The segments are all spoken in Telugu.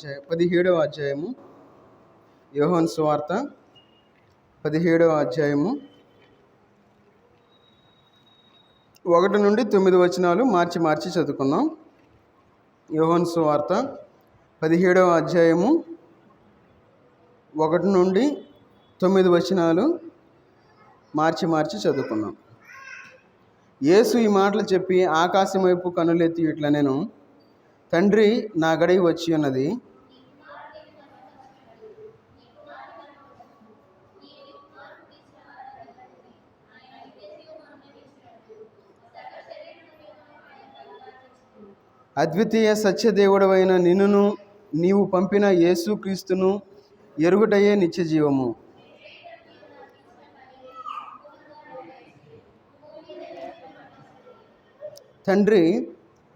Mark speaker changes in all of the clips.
Speaker 1: 17వ అధ్యాయము, యోహాను సువార్త 17వ అధ్యాయము 1 నుండి 9 వచనాలు మార్చి చదువుకుందాం. యోహాను సువార్త 17వ అధ్యాయము 1 నుండి 9 వచనాలు మార్చి చదువుకుందాం. యేసు ఈ మాటలు చెప్పి ఆకాశం వైపు కనులెత్తి ఇట్లా నేను, తండ్రి, నా గడియ వచ్చి ఉన్నది. అద్వితీయ సత్యదేవుడవైన నిన్నును నీవు పంపిన యేసుక్రీస్తును ఎరుగుటయే నిత్యజీవము. తండ్రి,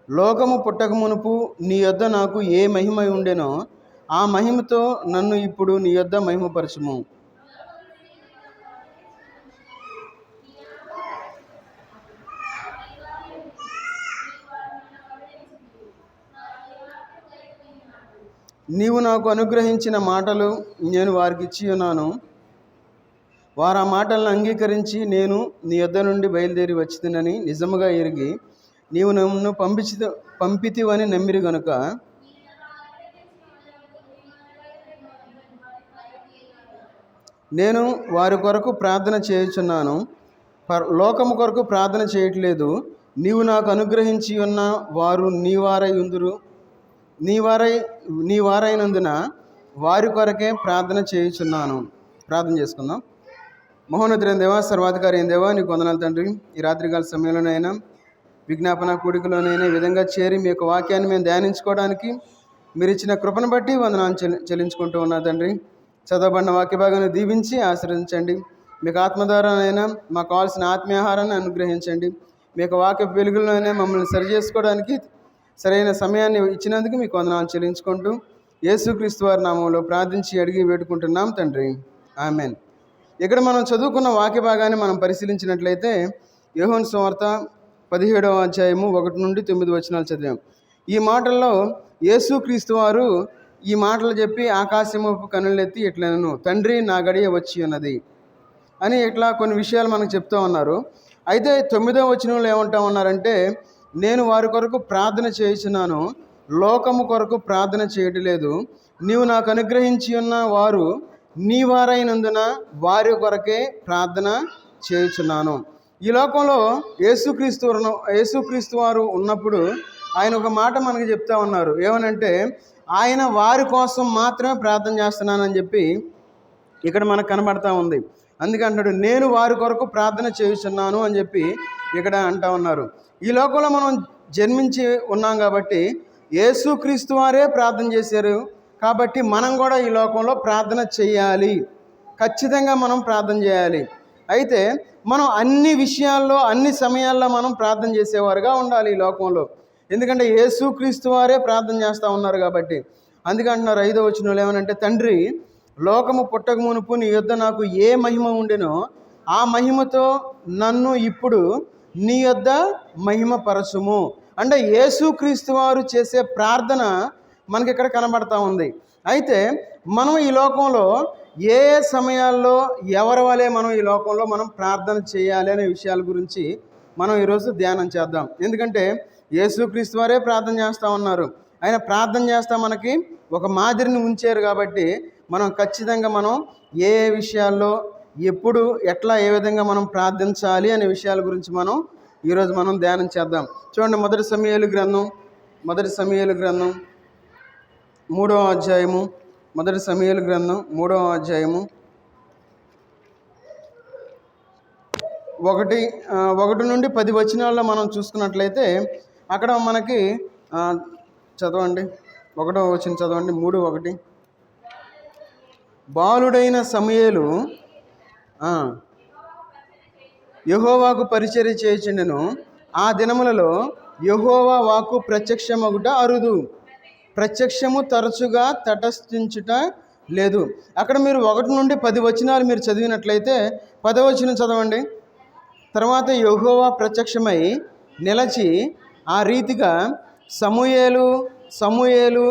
Speaker 1: లోకము పుట్టక మునుపు నీ యొద్ద నాకు ఏ మహిమ ఉండెనో ఆ మహిమతో నన్ను ఇప్పుడు నీ యొద్ద మహిమపరచుము. నీవు నాకు అనుగ్రహించిన మాటలు నేను వారికి ఇచ్చి ఉన్నాను. వారు ఆ మాటలను అంగీకరించి నేను నీ యొద్ద నుండి బయలుదేరి వచ్చిందని నిజముగా ఎరిగి నీవు నన్ను పంపితివని నమ్మిరి గనుక నేను వారి కొరకు ప్రార్థన చేయుచున్నాను. లోకము కొరకు ప్రార్థన చేయట్లేదు. నీవు నాకు అనుగ్రహించి ఉన్న వారు నీ వారైనందున వారి కొరకే ప్రార్థన చేయుచున్నాను. ప్రార్థన చేసుకుందాం. మహోన్నతుడైన దేవా, సర్వాధికారి అయిన దేవా, నీకు వందనాలు తండ్రి. ఈ రాత్రికాల సమయంలోనైనా విజ్ఞాపన కూడికలోనైనా ఈ విధంగా చేరి మీ యొక్క వాక్యాన్ని మేము ధ్యానించుకోవడానికి మీరు ఇచ్చిన కృపను బట్టి వందనాలు చెల్లించుకుంటూ ఉన్నా తండ్రి. చదవబడిన వాక్య భాగాన్ని దీవించి ఆశీర్వదించండి. మీకు ఆత్మ ద్వారానైనా మాకు కావాల్సిన ఆత్మీయాహారాన్ని అనుగ్రహించండి. మీ యొక్క వాక్య వెలుగులోనైనా మమ్మల్ని సరి చేసుకోవడానికి సరైన సమయాన్ని ఇచ్చినందుకు మీకు వందనాలు చెల్లించుకుంటూ యేసుక్రీస్తు వారి నామంలో ప్రార్థించి అడిగి వేడుకుంటున్నాం తండ్రి, ఆమెన్. ఇక్కడ మనం చదువుకున్న వాక్య భాగాన్ని మనం పరిశీలించినట్లయితే యోహాను సువార్త 17వ అధ్యాయము 1 నుండి 9 వచనాలు చదివాం. ఈ మాటల్లో యేసుక్రీస్తు వారు ఈ మాటలు చెప్పి ఆకాశము కనులెత్తి ఇట్లనను, తండ్రి, నా గడియ వచ్చి ఉన్నది అని ఇట్లా కొన్ని విషయాలు మనకు చెప్తూ ఉన్నారు. అయితే 9వ వచనంలో ఏమంటా ఉన్నారంటే, నేను వారి కొరకు ప్రార్థన చేయుచున్నాను, లోకము కొరకు ప్రార్థన చేయట్లేదు. నీవు నాకు అనుగ్రహించి ఉన్న వారు నీ వారైనందున వారి కొరకే ప్రార్థన చేయుచున్నాను. ఈ లోకంలో యేసుక్రీస్తు వారు ఉన్నప్పుడు ఆయన ఒక మాట మనకి చెప్తా ఉన్నారు. ఏమనంటే, ఆయన వారి కోసం మాత్రమే ప్రార్థన చేస్తున్నానని చెప్పి ఇక్కడ మనకు కనబడతా ఉంది. అందుకే అంటాడు, నేను వారి కొరకు ప్రార్థన చేయుచున్నాను అని చెప్పి ఇక్కడ అంటా ఉన్నారు. ఈ లోకంలో మనం జన్మించి ఉన్నాం కాబట్టి యేసుక్రీస్తు వారే ప్రార్థన చేశారు కాబట్టి మనం కూడా ఈ లోకంలో ప్రార్థన చేయాలి. ఖచ్చితంగా మనం ప్రార్థన చేయాలి. అయితే మనం అన్ని విషయాల్లో అన్ని సమయాల్లో మనం ప్రార్థన చేసేవారుగా ఉండాలి ఈ లోకంలో. ఎందుకంటే యేసుక్రీస్తు వారే ప్రార్థన చేస్తూ ఉన్నారు కాబట్టి. అందుకే అంటున్నారు 5వ వచనంలో ఏమనంటే, తండ్రి, లోకము పుట్టక మునుపు నీ యొద్ద నాకు ఏ మహిమ ఉండెనో ఆ మహిమతో నన్ను ఇప్పుడు నీ యొద్ద మహిమపరచుము. అంటే యేసుక్రీస్తు వారు చేసే ప్రార్థన మనకి ఇక్కడ కనబడతా ఉంది. అయితే మనం ఈ లోకంలో ఏ సమయాల్లో ఎవరి వలె మనం ఈ లోకంలో మనం ప్రార్థన చేయాలి అనే విషయాల గురించి మనం ఈరోజు ధ్యానం చేద్దాం. ఎందుకంటే యేసుక్రీస్తు వారే ప్రార్థన చేస్తూ ఉన్నారు. ఆయన ప్రార్థన చేస్తా మనకి ఒక మాదిరిని ఉంచారు కాబట్టి మనం ఖచ్చితంగా మనం ఏ విషయాల్లో ఎప్పుడు ఎట్లా ఏ విధంగా మనం ప్రార్థించాలి అనే విషయాల గురించి మనం ఈరోజు మనం ధ్యానం చేద్దాం. చూడండి, మొదటి సమూయేలు గ్రంథం 3వ అధ్యాయము, మొదటి సమూయేలు గ్రంథం 3వ అధ్యాయము 1 నుండి 10 వచనాల్లో మనం చూసుకున్నట్లయితే అక్కడ మనకి చదవండి, 1వ వచనం చదవండి. 3:1 బాలుడైన సమూయేలు యెహోవాకు పరిచర్య చేయుచుండెను. ఆ దినములలో యెహోవా వాక్కు ప్రత్యక్షమగుట అరుదు, ప్రత్యక్షము తరచుగా తటస్థించుట లేదు. అక్కడ మీరు 1 నుండి 10 వచనాలు మీరు చదివినట్లయితే 10వ వచనం చదవండి. తర్వాత యెహోవా ప్రత్యక్షమై నిలచి ఆ రీతిగా సమూయేలు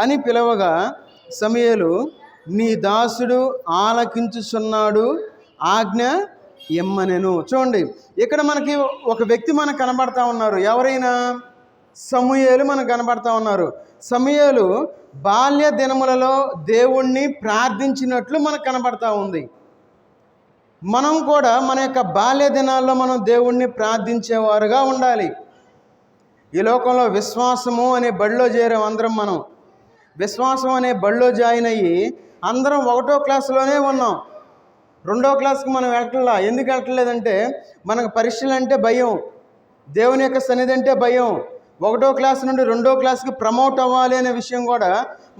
Speaker 1: అని పిలవగా సమూయేలు, నీ దాసుడు ఆలకించుచున్నాడు, ఆజ్ఞ ఇమ్మనెను. చూడండి, ఇక్కడ మనకి ఒక వ్యక్తి మనకు కనబడతా ఉన్నారు. ఎవరైనా? సమూయేలు మనకు కనబడతా ఉన్నారు. సమూయేలు బాల్య దినములలో దేవుణ్ణి ప్రార్థించినట్లు మనకు కనబడతా ఉంది. మనం కూడా మన యొక్క బాల్య దినాల్లో మనం దేవుణ్ణి ప్రార్థించేవారుగా ఉండాలి. ఈ లోకంలో విశ్వాసము అనే బడిలో చేరాం అందరం. మనం విశ్వాసం అనే బడిలో జాయిన్ అయ్యి అందరం 1వ క్లాసులోనే ఉన్నాం. 2వ క్లాస్కి మనం వెళ్ళట్లా. ఎందుకు వెళ్ళట్లేదంటే మనకు పరీక్షలు అంటే భయం, దేవుని యొక్క సన్నిధి అంటే భయం. 1వ క్లాస్ నుండి 2వ క్లాస్కి ప్రమోట్ అవ్వాలి అనే విషయం కూడా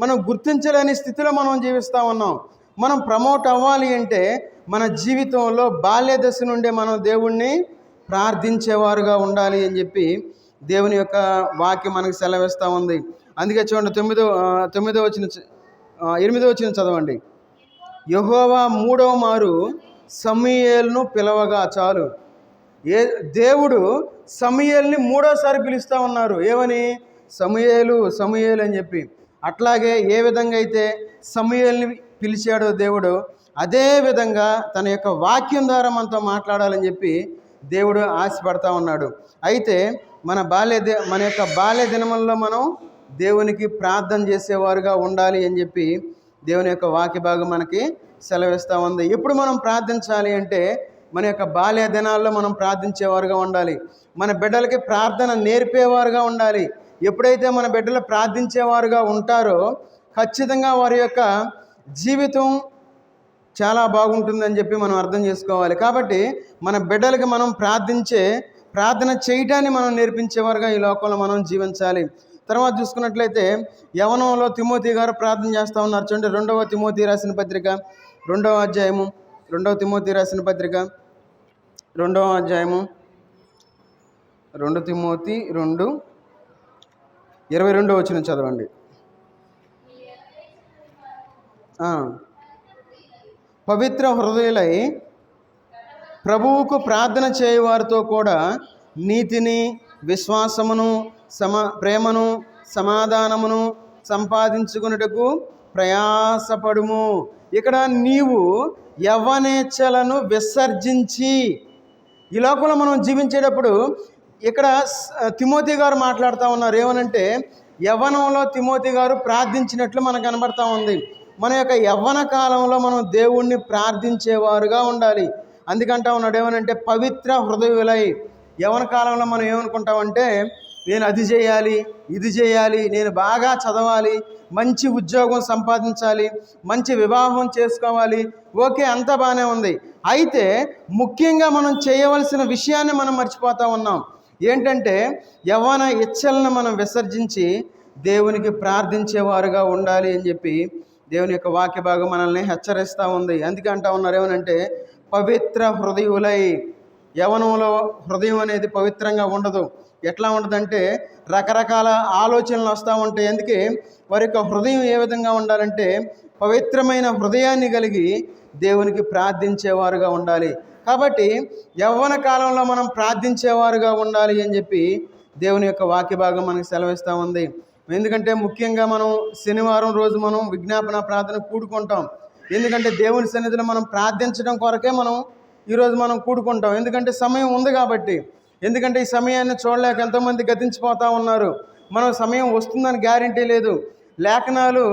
Speaker 1: మనం గుర్తించలేని స్థితిలో మనం జీవిస్తూ ఉన్నాం. మనం ప్రమోట్ అవ్వాలి అంటే మన జీవితంలో బాల్య దశ నుండి మనం దేవుణ్ణి ప్రార్థించేవారుగా ఉండాలి అని చెప్పి దేవుని యొక్క వాక్యం మనకు సెలవిస్తూ ఉంది. అందుకే చూడండి, 8వ వచనం చదవండి. యెహోవా 3వ మారు సమూయేలును పిలవగా, చాలు, దేవుడు సమూయేలుని 3వసారి పిలుస్తూ ఉన్నారు. ఏమని? సమూయేలు సమూయేలు అని చెప్పి. అట్లాగే ఏ విధంగా అయితే సమూయేలుని పిలిచాడో దేవుడు, అదే విధంగా తన యొక్క వాక్యం ద్వారా మనతో మాట్లాడాలని చెప్పి దేవుడు ఆశపడతా ఉన్నాడు. అయితే మన యొక్క బాల్య దినములలో మనం దేవునికి ప్రార్థన చేసేవారుగా ఉండాలి అని చెప్పి దేవుని యొక్క వాక్య భాగం మనకి సెలవిస్తూ ఉంది. ఎప్పుడు మనం ప్రార్థించాలి అంటే మన యొక్క బాల్య దినాల్లో మనం ప్రార్థించేవారుగా ఉండాలి. మన బిడ్డలకి ప్రార్థన నేర్పేవారుగా ఉండాలి. ఎప్పుడైతే మన బిడ్డలు ప్రార్థించేవారుగా ఉంటారో ఖచ్చితంగా వారి యొక్క జీవితం చాలా బాగుంటుందని చెప్పి మనం అర్థం చేసుకోవాలి. కాబట్టి మన బిడ్డలకి మనం ప్రార్థన చేయటాన్ని మనం నేర్పించేవారుగా ఈ లోకంలో మనం జీవించాలి. తర్వాత చూసుకున్నట్లయితే యవనంలో తిమోతి గారు ప్రార్థన చేస్తూ ఉన్నారు. చూడండి, 2వ తిమోతి రాసిన పత్రిక 2వ అధ్యాయము, 2వ తిమోతి రాసిన పత్రిక 2వ అధ్యాయము, 2 తిమోతి 2:22 వచనం చదవండి. పవిత్ర హృదయులై ప్రభువుకు ప్రార్థన చేయవారితో కూడా నీతిని, విశ్వాసమును, ప్రేమను, సమాధానమును సంపాదించుకున్నటకు ప్రయాసపడుము. ఇక్కడ నీవు యవ్వనేచ్ఛలను విసర్జించి, ఈ లోకంలో మనం జీవించేటప్పుడు ఇక్కడ తిమోతి గారు మాట్లాడుతూ ఉన్నారు. ఏమనంటే యవ్వనంలో తిమోతి గారు ప్రార్థించినట్లు మనకు కనబడతా ఉంది. మన యొక్క యవ్వన కాలంలో మనం దేవుణ్ణి ప్రార్థించేవారుగా ఉండాలి. అందుకంటా ఉన్నాడు ఏమనంటే పవిత్ర హృదయులై. యవ్వన కాలంలో మనం ఏమనుకుంటామంటే నేను అది చేయాలి, ఇది చేయాలి, నేను బాగా చదవాలి, మంచి ఉద్యోగం సంపాదించాలి, మంచి వివాహం చేసుకోవాలి. ఓకే, అంతా బాగానే ఉంది. అయితే ముఖ్యంగా మనం చేయవలసిన విషయాన్ని మనం మర్చిపోతూ ఉన్నాం. ఏంటంటే యవ్వన ఇచ్చలను మనం విసర్జించి దేవునికి ప్రార్థించేవారుగా ఉండాలి అని చెప్పి దేవుని యొక్క వాక్య భాగం మనల్ని హెచ్చరిస్తూ ఉంది. అందుకే అంటా ఉన్నారు ఏమనంటే పవిత్ర హృదయులై. యవ్వనంలో హృదయం అనేది పవిత్రంగా ఉండదు. ఎట్లా ఉండదంటే రకరకాల ఆలోచనలు వస్తూ ఉంటాయి. అందుకే వారి యొక్క హృదయం ఏ విధంగా ఉండాలంటే పవిత్రమైన హృదయాన్ని కలిగి దేవునికి ప్రార్థించేవారుగా ఉండాలి. కాబట్టి యవ్వన కాలంలో మనం ప్రార్థించేవారుగా ఉండాలి అని చెప్పి దేవుని యొక్క వాక్య భాగం మనకు సెలవిస్తూ ఉంది. ఎందుకంటే ముఖ్యంగా మనం శనివారం రోజు మనం విజ్ఞాపన ప్రార్థన కూడుకుంటాం. ఎందుకంటే దేవుని సన్నిధిలో మనం ప్రార్థించడం కొరకే ఈరోజు మనం కూడుకుంటాం. ఎందుకంటే సమయం ఉంది కాబట్టి. ఎందుకంటే ఈ సమయాన్ని చూడలేక ఎంతోమంది గతించిపోతూ ఉన్నారు. మనం సమయం వస్తుందని గ్యారంటీ లేదు. లేఖనాలు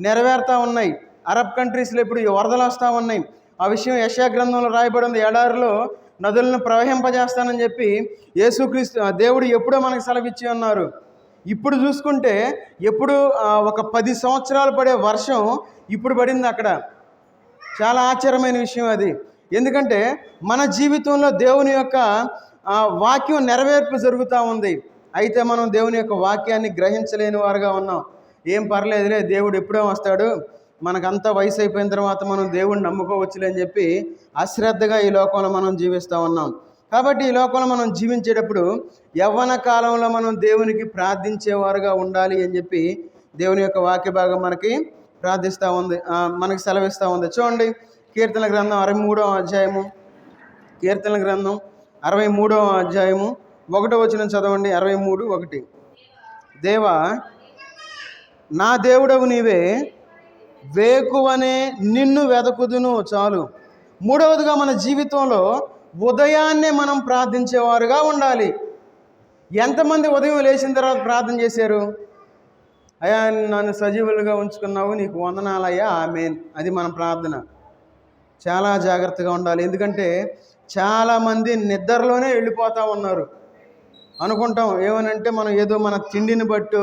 Speaker 1: నెరవేరుతూ ఉన్నాయి. అరబ్ కంట్రీస్లో ఇప్పుడు వరదలు వస్తూ ఉన్నాయి. ఆ విషయం యెషయా గ్రంథంలో రాయబడి ఉంది. ఎడారిలో నదులను ప్రవహింపజేస్తానని చెప్పి యేసుక్రీస్తు దేవుడు ఎప్పుడో మనకు సెలవిచ్చి ఉన్నారు. ఇప్పుడు చూసుకుంటే ఒక 10 సంవత్సరాలు పడే వర్షం ఇప్పుడు పడింది అక్కడ. చాలా ఆశ్చర్యమైన విషయం అది. ఎందుకంటే మన జీవితంలో దేవుని యొక్క వాక్యం నెరవేర్పు జరుగుతూ ఉంది. అయితే మనం దేవుని యొక్క వాక్యాన్ని గ్రహించలేని వారుగా ఉన్నాం. ఏం పర్లేదులే, దేవుడు ఎప్పుడో వస్తాడు, మనకంతా వయసు అయిపోయిన తర్వాత మనం దేవుడిని నమ్ముకోవచ్చులే అని చెప్పి అశ్రద్ధగా ఈ లోకంలో మనం జీవిస్తూ ఉన్నాం. కాబట్టి ఈ లోకంలో మనం జీవించేటప్పుడు యవ్వన కాలంలో మనం దేవునికి ప్రార్థించేవారుగా ఉండాలి అని చెప్పి దేవుని యొక్క వాక్య భాగం మనకి మనకి సెలవిస్తూ ఉంది. చూడండి, కీర్తనల గ్రంథం 63వ అధ్యాయము, కీర్తనల గ్రంథం 63వ అధ్యాయము 1వ వచనం చదవండి. 63:1. దేవా నా దేవుడవు నీవే, వేకువనే నిన్ను వెదకుదును. చాలు. మూడవదిగా మన జీవితంలో ఉదయాన్నే మనం ప్రార్థించేవారుగా ఉండాలి. ఎంతమంది ఉదయం లేచిన తర్వాత ప్రార్థన చేశారు? అయ్యా నన్ను సజీవులుగా ఉంచుకున్నావు, నీకు వందనాలయ్యా, ఆమేన్. అది మన ప్రార్థన. చాలా జాగ్రత్తగా ఉండాలి. ఎందుకంటే చాలామంది నిద్రలోనే వెళ్ళిపోతూ ఉన్నారు. అనుకుంటాం ఏమనంటే మనం ఏదో మన తిండిని బట్టు,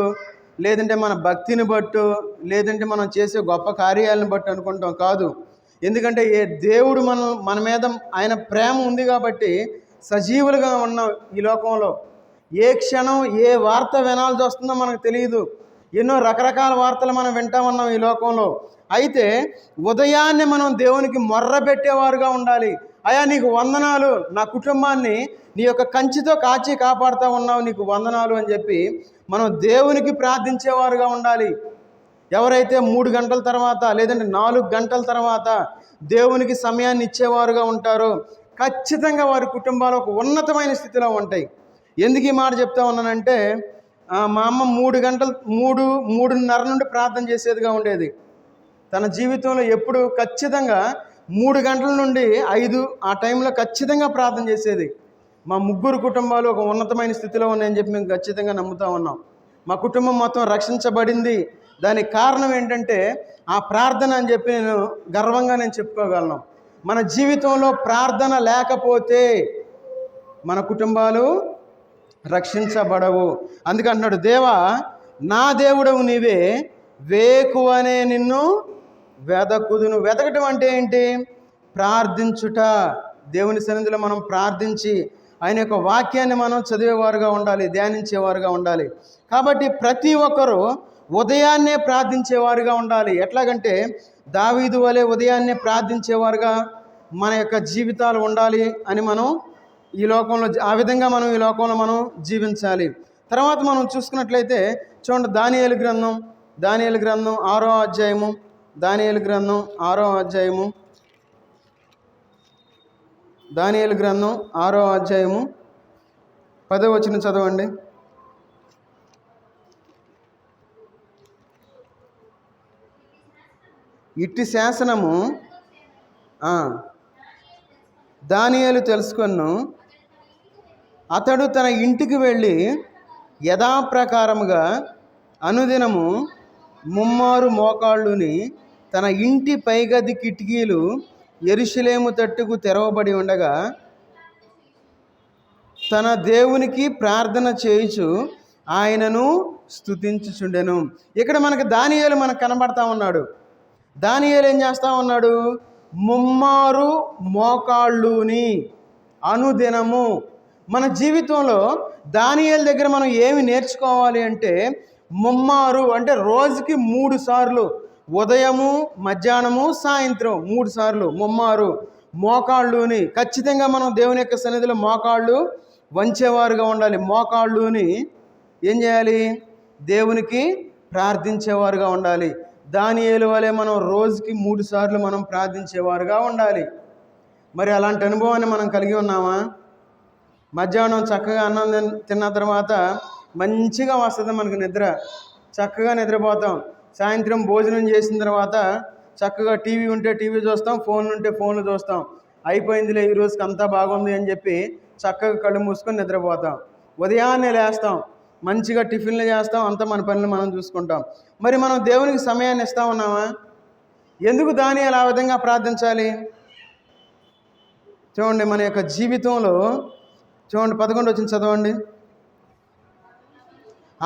Speaker 1: లేదంటే మన భక్తిని బట్టు, లేదంటే మనం చేసే గొప్ప కార్యాలను బట్టి అనుకుంటాం. కాదు. ఎందుకంటే దేవుడు మన మీద ఆయన ప్రేమ ఉంది కాబట్టి సజీవులుగా ఉన్నాం ఈ లోకంలో. ఏ క్షణం ఏ వార్త వినాల్సి వస్తుందో మనకు తెలియదు. ఎన్నో రకరకాల వార్తలు మనం వింటా ఉన్నాం ఈ లోకంలో. అయితే ఉదయాన్నే మనం దేవునికి మొర్ర పెట్టేవారుగా ఉండాలి. అయ్యా నీకు వందనాలు, నా కుటుంబాన్ని నీ యొక్క కంచితో కాచి కాపాడుతూ ఉన్నావు, నీకు వందనాలు అని చెప్పి మనం దేవునికి ప్రార్థించేవారుగా ఉండాలి. ఎవరైతే 3 గంటల తర్వాత లేదంటే 4 గంటల తర్వాత దేవునికి సమయాన్ని ఇచ్చేవారుగా ఉంటారో ఖచ్చితంగా వారి కుటుంబాలు ఒక ఉన్నతమైన స్థితిలో ఉంటాయి. ఎందుకు ఈ మాట చెప్తా ఉన్నానంటే మా అమ్మ 3:30 నుండి ప్రార్థన చేసేదిగా ఉండేది. తన జీవితంలో ఎప్పుడు ఖచ్చితంగా 3 గంటల నుండి 5 ఆ టైంలో ఖచ్చితంగా ప్రార్థన చేసేది. మా ముగ్గురు కుటుంబాలు ఒక ఉన్నతమైన స్థితిలో ఉన్నాయని చెప్పి మేము ఖచ్చితంగా నమ్ముతూ ఉన్నాం. మా కుటుంబం మొత్తం రక్షించబడింది. దానికి కారణం ఏంటంటే ఆ ప్రార్థన అని చెప్పి గర్వంగా నేను చెప్పుకోగలను. మన జీవితంలో ప్రార్థన లేకపోతే మన కుటుంబాలు రక్షించబడవు. అందుకంటున్నాడు, దేవా నా దేవుడవు నీవే, వేకువనే నిన్ను వెదకుదును. వెతకటం అంటే ఏంటి? ప్రార్థించుట. దేవుని సన్నిధిలో మనం ప్రార్థించి ఆయన యొక్క వాక్యాన్ని మనం చదివేవారుగా ఉండాలి, ధ్యానించేవారుగా ఉండాలి. కాబట్టి ప్రతి ఒక్కరూ ఉదయాన్నే ప్రార్థించేవారుగా ఉండాలి. ఎట్లాగంటే దావీదు వలె ఉదయాన్నే ప్రార్థించేవారుగా మన యొక్క జీవితాలు ఉండాలి అని మనం ఈ లోకంలో ఆ విధంగా మనం ఈ లోకంలో మనం జీవించాలి. తర్వాత మనం చూసుకున్నట్లయితే చూడండి, దానియేలు గ్రంథం 6వ అధ్యాయము, దానియేలు గ్రంథం 6వ అధ్యాయము, దానియేలు గ్రంథం 6వ అధ్యాయము 10వ వచనం చదవండి. ఇట్టి శాసనము దానియేలు తెలుసుకొను, అతడు తన ఇంటికి వెళ్ళి యథాప్రకారముగా అనుదినము ముమ్మారు మోకాళ్ళుని తన ఇంటి పైగది కిటికీలు యెరూషలేము తట్టుకు తెరవబడి ఉండగా తన దేవునికి ప్రార్థన చేయుచు ఆయనను స్తుతించుచుండెను. ఇక్కడ మనకు దానియేలు మనకు కనబడతా ఉన్నాడు. దానియేలు ఏం చేస్తా ఉన్నాడు? ముమ్మారు మోకాళ్ళుని అనుదినము. మన జీవితంలో దానియేలు దగ్గర మనం ఏమి నేర్చుకోవాలి అంటే ముమ్మారు అంటే రోజుకి 3 సార్లు, ఉదయము, మధ్యాహ్నము, సాయంత్రం 3 సార్లు ముమ్మారు మోకాళ్ళుని. ఖచ్చితంగా మనం దేవుని యొక్క సన్నిధిలో మోకాళ్ళు వంచేవారుగా ఉండాలి. మోకాళ్ళుని ఏం చేయాలి? దేవునికి ప్రార్థించేవారుగా ఉండాలి. దానియేలు వలె మనం రోజుకి 3 సార్లు మనం ప్రార్థించేవారుగా ఉండాలి. మరి అలాంటి అనుభవాన్ని మనం కలిగి ఉన్నామా? మధ్యాహ్నం చక్కగా అన్నం తిన్న తర్వాత మంచిగా వస్తుంది మనకు నిద్ర, చక్కగా నిద్రపోతాం. సాయంత్రం భోజనం చేసిన తర్వాత చక్కగా టీవీ ఉంటే టీవీ చూస్తాం, ఫోన్లు ఉంటే ఫోన్లు చూస్తాం. అయిపోయిందిలే ఈ రోజుకి అంతా బాగుంది అని చెప్పి చక్కగా కళ్ళు మూసుకొని నిద్రపోతాం. ఉదయాన్నే లేస్తాం, మంచిగా టిఫిన్లు చేస్తాం, అంతా మన పనులు మనం చూసుకుంటాం. మరి మనం దేవునికి సమయాన్ని ఇస్తా ఉన్నామా? ఎందుకు దానియేలు ఆ విధంగా ప్రార్థించాలి? చూడండి, మన యొక్క జీవితంలో చూడండి 11 వచనం చదవండి.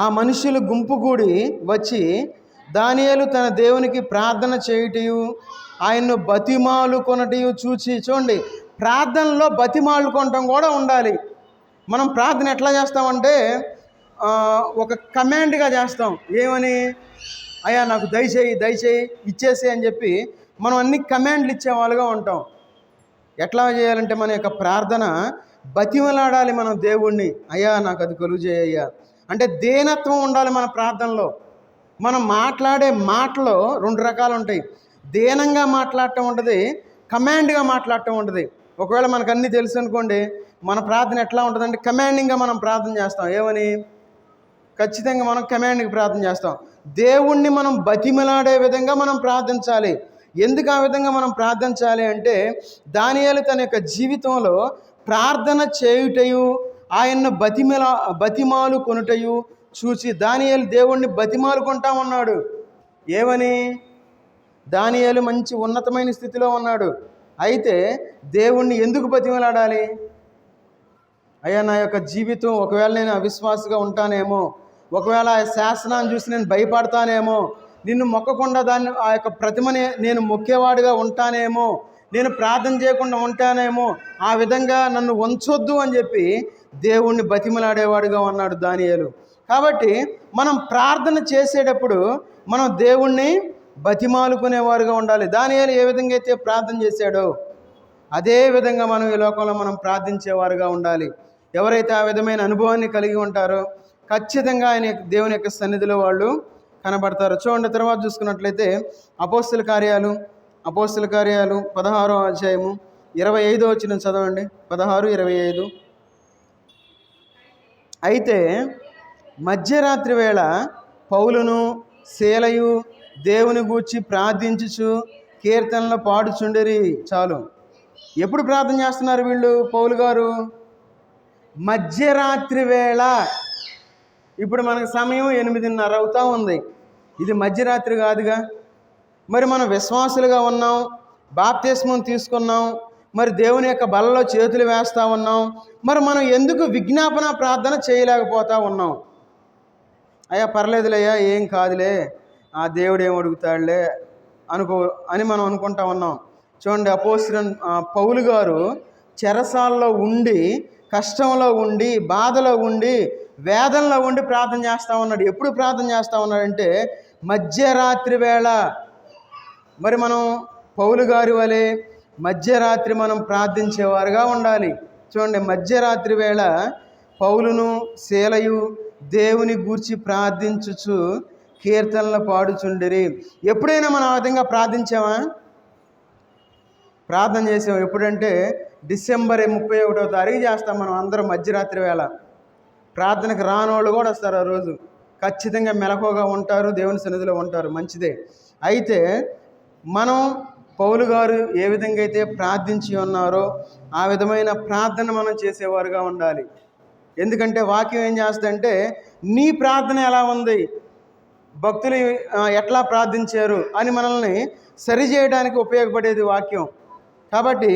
Speaker 1: ఆ మనుషులు గుంపు కూడి వచ్చి దానియేలు తన దేవునికి ప్రార్థన చేయుటయు ఆయన్ను బతిమాలుకొనటయు చూచి. చూడండి, ప్రార్థనలో బతిమాలుకొనటం కూడా ఉండాలి. మనం ప్రార్థన ఎట్లా చేస్తామంటే ఒక కమాండ్గా చేస్తాం. ఏమని? అయ్యా నాకు దయచేయి ఇచ్చేసి అని చెప్పి మనం అన్ని కమాండ్లు ఇచ్చేవాళ్ళుగా ఉంటాం. ఎట్లా చేయాలంటే మన యొక్క ప్రార్థన బతిమలాడాలి మనం దేవుణ్ణి. అయ్యా నాకు అది కలుగు చేయ్యా అంటే దేనత్వం ఉండాలి మన ప్రార్థనలో. మనం మాట్లాడే మాటలో 2 రకాలు ఉంటాయి. దేనంగా మాట్లాడటం ఉంటుంది, కమాండ్గా మాట్లాడటం ఉంటుంది. ఒకవేళ మనకు అన్నీ తెలుసు అనుకోండి, మన ప్రార్థన ఎట్లా ఉంటుందంటే కమాండింగ్గా మనం ప్రార్థన చేస్తాం. ఏమని? ఖచ్చితంగా మనం కమాండ్కి ప్రార్థన చేస్తాం. దేవుణ్ణి మనం బతిమలాడే విధంగా మనం ప్రార్థించాలి. ఎందుకు ఆ విధంగా మనం ప్రార్థించాలి అంటే, దానియేలు తన యొక్క జీవితంలో ప్రార్థన చేయుటయు ఆయన్ను బతిమాలు కొనుటయు చూసి దానియేలు దేవుణ్ణి బతిమాలుకుంటా ఉన్నాడు. ఏమని? దానియేలు మంచి ఉన్నతమైన స్థితిలో ఉన్నాడు. అయితే దేవుణ్ణి ఎందుకు బతిమలాడాలి? అయ్యా, నా యొక్క జీవితం ఒకవేళ నేను అవిశ్వాసగా ఉంటానేమో, ఒకవేళ ఆ శాసనాన్ని చూసి నేను భయపడతానేమో, నిన్ను మొక్కకుండా ఆ యొక్క ప్రతిమని నేను మొక్కేవాడిగా ఉంటానేమో, నేను ప్రార్థన చేయకుండా ఉంటానేమో, ఆ విధంగా నన్ను ఉంచొద్దు అని చెప్పి దేవుణ్ణి బతిమలాడేవాడుగా ఉన్నాడు దానియేలు. కాబట్టి మనం ప్రార్థన చేసేటప్పుడు మనం దేవుణ్ణి బతిమాలుకునేవారుగా ఉండాలి. దానియేలు ఏ విధంగా అయితే ప్రార్థన చేశాడో అదే విధంగా మనం ఈ లోకంలో మనం ప్రార్థించేవారుగా ఉండాలి. ఎవరైతే ఆ విధమైన అనుభవాన్ని కలిగి ఉంటారో ఖచ్చితంగా ఆయన దేవుని యొక్క సన్నిధిలో వాళ్ళు కనబడతారు. చూడండి, తర్వాత చూసుకున్నట్లయితే అపోస్తల కార్యాలు 16వ అధ్యాయము 25వ వచనం చదవండి. 16:25. అయితే మధ్యరాత్రి వేళ పౌలును శీలయు దేవుని గూర్చి ప్రార్థించుచు కీర్తనలు పాడుచుండిరి. చాలు. ఎప్పుడు ప్రార్థన చేస్తున్నారు వీళ్ళు? పౌలు గారు మధ్యరాత్రి వేళ. ఇప్పుడు మనకు సమయం 8:30 అవుతా ఉంది. ఇది మధ్యరాత్రి కాదుగా. మరి మనం విశ్వాసులుగా ఉన్నాం, బాప్తిస్మం తీసుకున్నాం, మరి దేవుని యొక్క బలలో చేతులు వేస్తూ ఉన్నాం. మరి మనం ఎందుకు విజ్ఞాపన ప్రార్థన చేయలేకపోతా ఉన్నాం? అయ్యా పర్లేదులేయ్యా, ఏం కాదులే, ఆ దేవుడు ఏం అడుగుతాడులే అని మనం అనుకుంటా ఉన్నాం. చూడండి, అపోస్తలుడైన పౌలు గారు చెరసాల్లో ఉండి, కష్టంలో ఉండి, బాధలో ఉండి, వేదనలో ఉండి ప్రార్థన చేస్తూ ఉన్నాడు. ఎప్పుడు ప్రార్థన చేస్తూ ఉన్నాడంటే మధ్యరాత్రి వేళ. మరి మనం పౌలు గారి వలె మధ్యరాత్రి మనం ప్రార్థించేవారుగా ఉండాలి. చూడండి, మధ్యరాత్రి వేళ పౌలును శీలయు దేవుని గూర్చి ప్రార్థించుచు కీర్తనలు పాడుచుండిరి. ఎప్పుడైనా మనం ఆ విధంగా ప్రార్థించామా? ప్రార్థన చేసాం. ఎప్పుడంటే డిసెంబర్ 31వ తారీఖు చేస్తాం మనం అందరం మధ్యరాత్రి వేళ. ప్రార్థనకు రానోళ్ళు కూడా వస్తారు. ఆ రోజు ఖచ్చితంగా మెలకువగా ఉంటారు, దేవుని సన్నిధిలో ఉంటారు. మంచిదే. అయితే మనం పౌలు గారు ఏ విధంగా అయితే ప్రార్థించి ఉన్నారో ఆ విధమైన ప్రార్థన మనం చేసేవారుగా ఉండాలి. ఎందుకంటే వాక్యం ఏం చేస్తుందంటే నీ ప్రార్థన ఎలా ఉంది, భక్తులు ఎట్లా ప్రార్థించారు అని మనల్ని సరిచేయడానికి ఉపయోగపడేది వాక్యం. కాబట్టి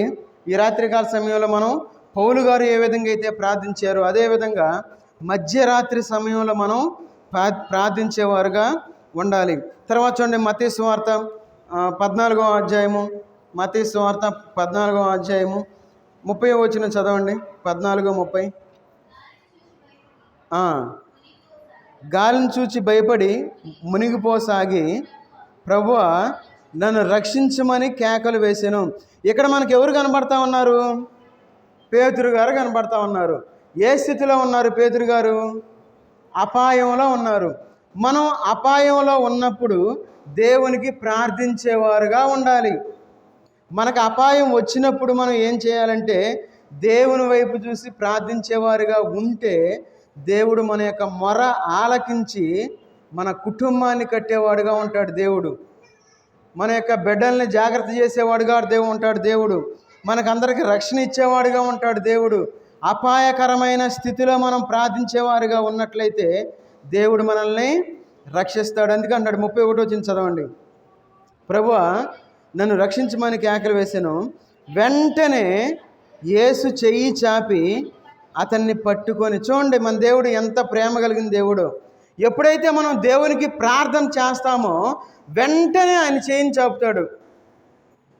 Speaker 1: ఈ రాత్రికాల సమయంలో మనం పౌలు గారు ఏ విధంగా అయితే ప్రార్థించారో అదేవిధంగా మధ్యరాత్రి సమయంలో మనం ప్రార్థించేవారుగా ఉండాలి. తర్వాత చూడండి, మత్తయి సువార్త 14వ అధ్యాయము, మత్తయి సువార్త 14వ అధ్యాయము 30వ వచనం చదవండి. 14:30. గాలిని చూచి భయపడి మునిగిపోసాగి ప్రభువా నన్ను రక్షించమని కేకలు వేసాను. ఇక్కడ మనకు ఎవరు కనబడతా ఉన్నారు? పేతురు గారు కనబడతా ఉన్నారు. ఏ స్థితిలో ఉన్నారు పేతురు గారు? అపాయంలో ఉన్నారు. మనం అపాయంలో ఉన్నప్పుడు దేవునికి ప్రార్థించేవారుగా ఉండాలి. మనకు అపాయం వచ్చినప్పుడు మనం ఏం చేయాలంటే దేవుని వైపు చూసి ప్రార్థించేవారుగా ఉంటే దేవుడు మన యొక్క మొర ఆలకించి మన కుటుంబాన్ని కట్టేవాడుగా ఉంటాడు దేవుడు. మన యొక్క బిడ్డల్ని జాగ్రత్త చేసేవాడుగా ఉంటాడు దేవుడు. మనకందరికీ రక్షణ ఇచ్చేవాడుగా ఉంటాడు దేవుడు. అపాయకరమైన స్థితిలో మనం ప్రార్థించేవారుగా ఉన్నట్లయితే దేవుడు మనల్ని రక్షిస్తాడు. అందుకే అంటాడు 31వ వచనం చదవండి. ప్రభువా నన్ను రక్షించమని కేకలు వేసాను. వెంటనే యేసు చెయ్యి చాపి అతన్ని పట్టుకొని. చూడండి, మన దేవుడు ఎంత ప్రేమ కలిగిన దేవుడు. ఎప్పుడైతే మనం దేవునికి ప్రార్థన చేస్తామో వెంటనే ఆయన చేయిని చాపుతాడు.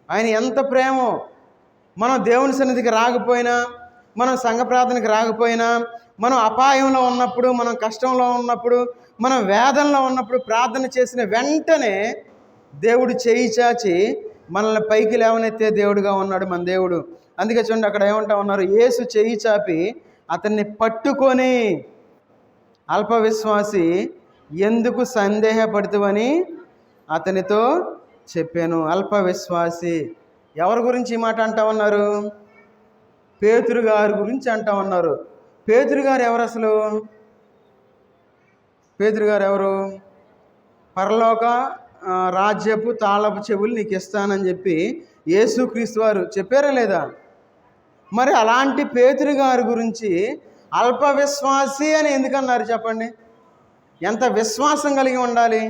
Speaker 1: ఆయన ఎంత ప్రేమో. మనం దేవుని సన్నిధికి రాకపోయినా, మనం సంఘ ప్రార్థనకి రాకపోయినా, మనం అపాయంలో ఉన్నప్పుడు, మనం కష్టంలో ఉన్నప్పుడు, మనం వేదనలో ఉన్నప్పుడు ప్రార్థన చేసిన వెంటనే దేవుడు చేయి చాచి మనల్ని పైకి లేవనెత్తే దేవుడుగా ఉన్నాడు మన దేవుడు. అందుకే చూడండి, అక్కడ ఏమంటా ఉన్నారు? యేసు చేయి చాపి అతన్ని పట్టుకొని అల్ప విశ్వాసి ఎందుకు సందేహపడుతువని అతనితో చెప్పాను. అల్ప విశ్వాసి ఎవరి గురించి ఈ మాట అంటా ఉన్నారు? పేతురు గారి గురించి అంటా ఉన్నారు. పేతురు గారు ఎవరు? అసలు పేతురు గారు ఎవరు? పరలోక రాజ్యపు తాళపు చెవులు నీకు ఇస్తానని చెప్పి యేసుక్రీస్తు వారు చెప్పారా లేదా? మరి అలాంటి పేతురు గారి గురించి అల్ప విశ్వాసి అని ఎందుకన్నారు చెప్పండి? ఎంత విశ్వాసం కలిగి ఉండాలి?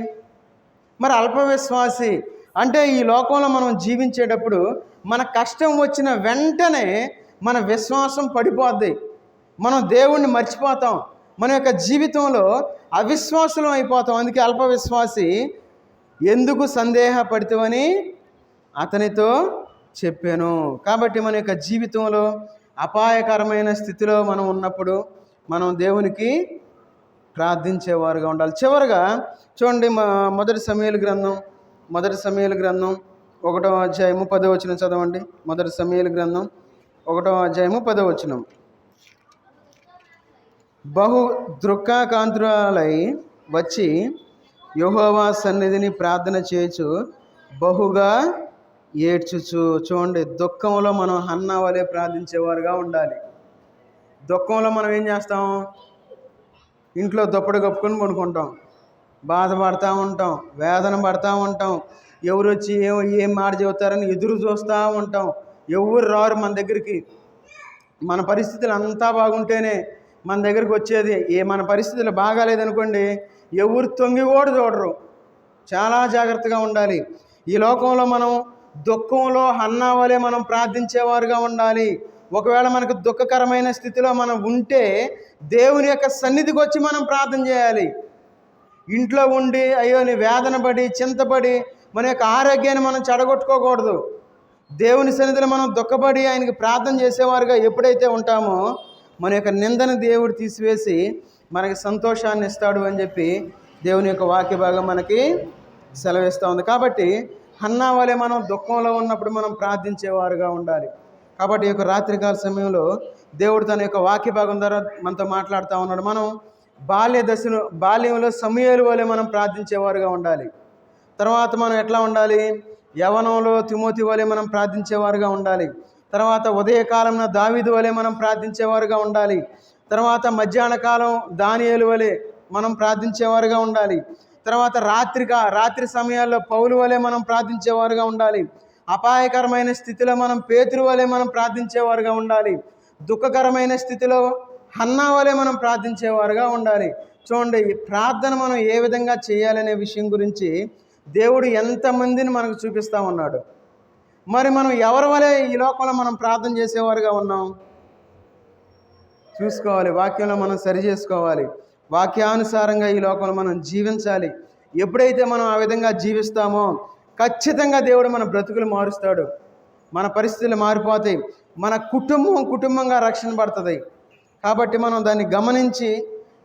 Speaker 1: మరి అల్ప విశ్వాసి అంటే ఈ లోకంలో మనం జీవించేటప్పుడు మన కష్టం వచ్చిన వెంటనే మన విశ్వాసం పడిపోద్ది, మనం దేవుణ్ణి మర్చిపోతాం, మన యొక్క జీవితంలో అవిశ్వాసులం అయిపోతాం. అందుకే అల్ప విశ్వాసి ఎందుకు సందేహపడితేవని అతనితో చెప్పాను. కాబట్టి మన యొక్క జీవితంలో అపాయకరమైన స్థితిలో మనం ఉన్నప్పుడు మనం దేవునికి ప్రార్థించేవారుగా ఉండాలి. చివరిగా చూడండి, మొదటి సమూయేలు గ్రంథం 1వ అధ్యాయము 10వ వచనం చదవండి. మొదటి సమూయేలు గ్రంథం 1వ అధ్యాయము 10వ వచనం. బహు దుఃఖాకాంతురాలై వచ్చి యెహోవా సన్నిధిని ప్రార్థన చేయొచ్చు, బహుగా ఏడ్చుచు. చూడండి, దుఃఖంలో మనం హన్నా వలె ప్రార్థించేవారుగా ఉండాలి. దుఃఖంలో మనం ఏం చేస్తాం? ఇంట్లో దుప్పటి కప్పుకొని పడుకుంటాం, బాధపడతా ఉంటాం, వేదన పడతా ఉంటాం, ఎవరు వచ్చి ఏం మాట చెబుతారని ఎదురు చూస్తూ ఉంటాం. ఎవరు రారు మన దగ్గరికి. మన పరిస్థితులు అంతా బాగుంటేనే మన దగ్గరికి వచ్చేది. మన పరిస్థితులు బాగాలేదనుకోండి, ఎవరు తొంగి కూడా చూడరు. చాలా జాగ్రత్తగా ఉండాలి. ఈ లోకంలో మనం దుఃఖంలో హన్నా వలె మనం ప్రార్థించేవారుగా ఉండాలి. ఒకవేళ మనకు దుఃఖకరమైన స్థితిలో మనం ఉంటే దేవుని యొక్క సన్నిధికి వచ్చి మనం ప్రార్థన చేయాలి. ఇంట్లో ఉండి అయ్యో నీ వేదన పడి చింతపడి మన యొక్క ఆరోగ్యాన్ని మనం చెడగొట్టుకోకూడదు. దేవుని సన్నిధిలో మనం దుఃఖపడి ఆయనకి ప్రార్థన చేసేవారుగా ఎప్పుడైతే ఉంటామో మన యొక్క నిందను దేవుడు తీసివేసి మనకి సంతోషాన్ని ఇస్తాడు అని చెప్పి దేవుని యొక్క వాక్య భాగం మనకి సెలవిస్తూ ఉంది. కాబట్టి హన్నా వలె మనం దుఃఖంలో ఉన్నప్పుడు మనం ప్రార్థించేవారుగా ఉండాలి. కాబట్టి ఈ యొక్క రాత్రికాల సమయంలో దేవుడు తన యొక్క వాక్య భాగం ద్వారా మనతో మాట్లాడుతూ ఉన్నాడు. మనం బాల్యంలో సమూయేలు వలె మనం ప్రార్థించేవారుగా ఉండాలి. తర్వాత మనం ఎట్లా ఉండాలి? యవ్వనంలో తిమోతి వలె మనం ప్రార్థించేవారుగా ఉండాలి. తర్వాత ఉదయకాలంలో దావీదు వలె మనం ప్రార్థించేవారుగా ఉండాలి. తర్వాత మధ్యాహ్న కాలం దానియేలు వలె మనం ప్రార్థించేవారుగా ఉండాలి. తర్వాత రాత్రి సమయాల్లో పౌలు వలె మనం ప్రార్థించేవారుగా ఉండాలి. అపాయకరమైన స్థితిలో మనం పేతురు వలె మనం ప్రార్థించేవారుగా ఉండాలి. దుఃఖకరమైన స్థితిలో హన్నా వలె మనం ప్రార్థించేవారుగా ఉండాలి. చూడండి, ఈ ప్రార్థన మనం ఏ విధంగా చేయాలనే విషయం గురించి దేవుడు ఎంతమందిని మనకు చూపిస్తూ ఉన్నాడు. మరి మనం ఎవరి వలె ఈ లోకంలో మనం ప్రార్థన చేసేవారుగా ఉన్నాం చూసుకోవాలి. వాక్యంలో మనం సరి చేసుకోవాలి. వాక్యానుసారంగా ఈ లోకంలో మనం జీవించాలి. ఎప్పుడైతే మనం ఆ విధంగా జీవిస్తామో ఖచ్చితంగా దేవుడు మన బ్రతుకులు మారుస్తాడు. మన పరిస్థితులు మారిపోతాయి. మన కుటుంబంగా రక్షణ పడుతుంది. కాబట్టి మనం దాన్ని గమనించి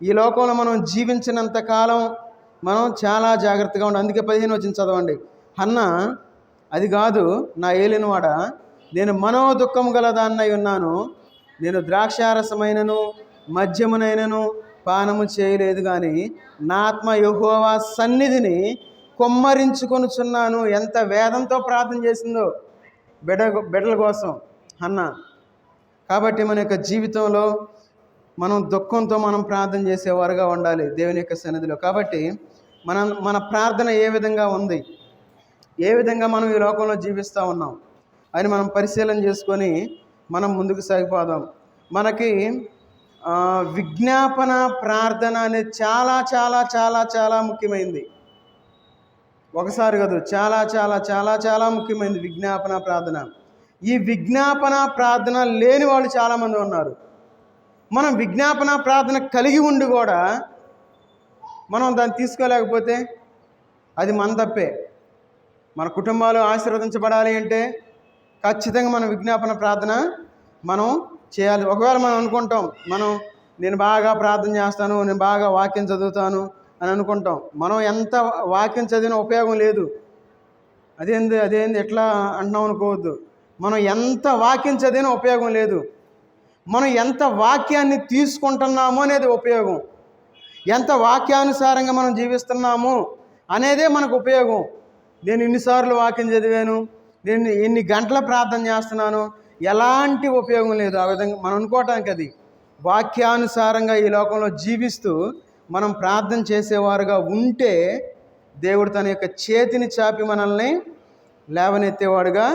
Speaker 1: ఈ లోకంలో మనం జీవించినంత కాలం మనం చాలా జాగ్రత్తగా ఉండాలి. అందుకే 15 వచనం చదవండి. హన్నా, అది కాదు నా ఏలినవాడ, నేను మనోదుఖము గలదాన్నై ఉన్నాను, నేను ద్రాక్షారసమైనను మద్యమునైనను పానము చేయలేదు, కానీ నా ఆత్మ యెహోవా సన్నిధిని కొమ్మరించుకొనుచున్నాను. ఎంత వేదంతో ప్రార్థన చేసిందో బిడ్డల కోసం హన్నా. కాబట్టి మన యొక్క జీవితంలో మనం దుఃఖంతో మనం ప్రార్థన చేసేవారుగా ఉండాలి దేవుని యొక్క సన్నిధిలో. కాబట్టి మన ప్రార్థన ఏ విధంగా ఉంది, ఏ విధంగా మనం ఈ లోకంలో జీవిస్తూ ఉన్నాం అని మనం పరిశీలన చేసుకొని మనం ముందుకు సాగిపోదాం. మనకి విజ్ఞాపన ప్రార్థన అనేది చాలా చాలా చాలా చాలా ముఖ్యమైనది. ఒకసారి కాదు, చాలా చాలా చాలా చాలా ముఖ్యమైనది విజ్ఞాపన ప్రార్థన. ఈ విజ్ఞాపన ప్రార్థన లేని వాళ్ళు చాలామంది ఉన్నారు. మనం విజ్ఞాపన ప్రార్థన కలిగి ఉండి కూడా మనం దాన్ని తీసుకోలేకపోతే అది మన తప్పే. మన కుటుంబాలు ఆశీర్వదించబడాలి అంటే ఖచ్చితంగా మనం విజ్ఞాపన ప్రార్థన మనం చేయాలి. ఒకవేళ మనం అనుకుంటాం నేను బాగా ప్రార్థన చేస్తాను, నేను బాగా వాక్యం చదువుతాను అని అనుకుంటాం. మనం ఎంత వాక్యం చదివిన ఉపయోగం లేదు. అదేంది ఎట్లా అంటున్నాం అనుకోవద్దు. మనం ఎంత వాక్యం చదివినా ఉపయోగం లేదు. మనం ఎంత వాక్యాన్ని తీసుకుంటున్నాము అనేది ఉపయోగం. ఎంత వాక్యానుసారంగా మనం జీవిస్తున్నాము అనేదే మనకు ఉపయోగం. నేను ఇన్నిసార్లు వాక్యం చదివాను, నేను ఎన్ని గంటల ప్రార్థన చేస్తున్నాను, ఎలాంటి ఉపయోగం లేదు. ఆ విధంగా మనం అనుకోవటానికి అది వాక్యానుసారంగా ఈ లోకంలో జీవిస్తూ మనం ప్రార్థన చేసేవారుగా ఉంటే దేవుడు తన యొక్క చేతిని చాపి మనల్ని లేవనెత్తేవాడుగా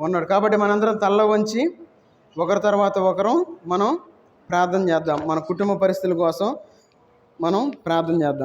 Speaker 1: ఉన్నాడు. కాబట్టి మనందరం తల్ల వంచి ఒకరి తర్వాత ఒకరు మనం ప్రార్థన చేద్దాం. మన కుటుంబ పరిస్థితుల కోసం మనం ప్రార్థన చేద్దాం.